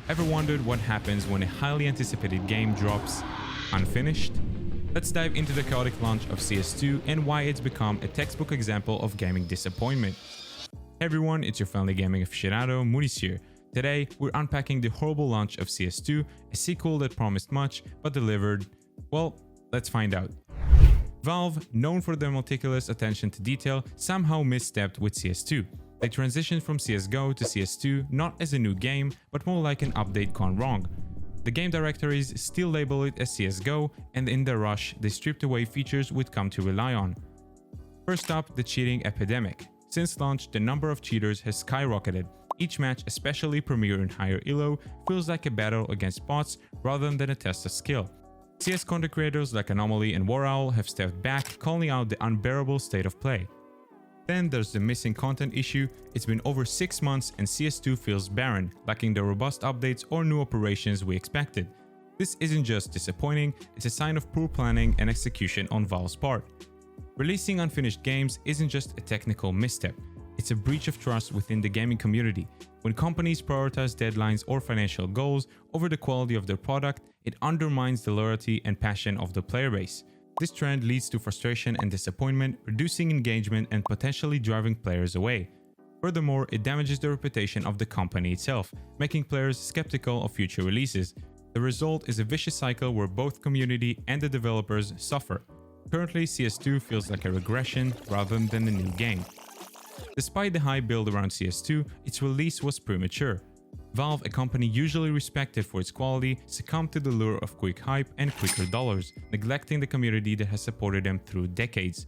Ever wondered what happens when a highly anticipated game drops unfinished? Let's dive into the chaotic launch of CS2 and why it's become a textbook example of gaming disappointment. Hey everyone, it's your friendly gaming aficionado, Muniz here. Today, we're unpacking the horrible launch of CS2, a sequel that promised much but delivered, well, let's find out. Valve, known for their meticulous attention to detail, somehow misstepped with CS2. They transitioned from CSGO to CS2 not as a new game, but more like an update gone wrong. The game directories still label it as CSGO, and in their rush, they stripped away features we'd come to rely on. First up, the cheating epidemic. Since launch, the number of cheaters has skyrocketed. Each match, especially Premier and higher ELO, feels like a battle against bots rather than a test of skill. CS content creators like Anomaly and WarOwl have stepped back, calling out the unbearable state of play. Then there's the missing content issue. It's been over 6 months and CS2 feels barren, lacking the robust updates or new operations we expected. This isn't just disappointing, it's a sign of poor planning and execution on Valve's part. Releasing unfinished games isn't just a technical misstep, it's a breach of trust within the gaming community. When companies prioritize deadlines or financial goals over the quality of their product, it undermines the loyalty and passion of the player base. This trend leads to frustration and disappointment, reducing engagement and potentially driving players away. Furthermore, it damages the reputation of the company itself, making players skeptical of future releases. The result is a vicious cycle where both community and the developers suffer. Currently, CS2 feels like a regression rather than a new game. Despite the high build around CS2, its release was premature. Valve, a company usually respected for its quality, succumbed to the lure of quick hype and quicker dollars, neglecting the community that has supported them through decades.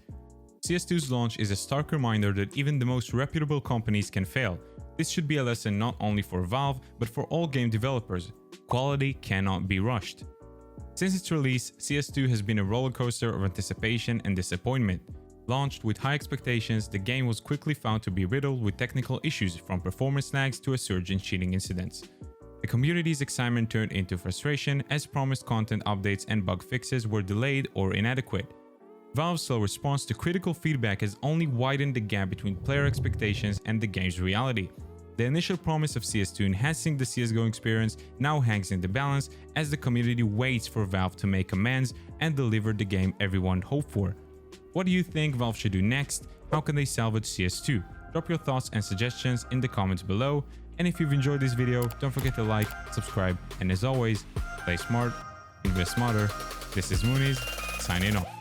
CS2's launch is a stark reminder that even the most reputable companies can fail. This should be a lesson not only for Valve, but for all game developers. Quality cannot be rushed. Since its release, CS2 has been a rollercoaster of anticipation and disappointment. Launched with high expectations, the game was quickly found to be riddled with technical issues, from performance lags to a surge in cheating incidents. The community's excitement turned into frustration as promised content updates and bug fixes were delayed or inadequate. Valve's slow response to critical feedback has only widened the gap between player expectations and the game's reality. The initial promise of CS2 enhancing the CSGO experience now hangs in the balance as the community waits for Valve to make amends and deliver the game everyone hoped for. What do you think Valve should do next? How can they salvage CS2? Drop your thoughts and suggestions in the comments below. And if you've enjoyed this video, don't forget to like, subscribe, and as always, play smart, invest smarter. This is Muniz, signing off.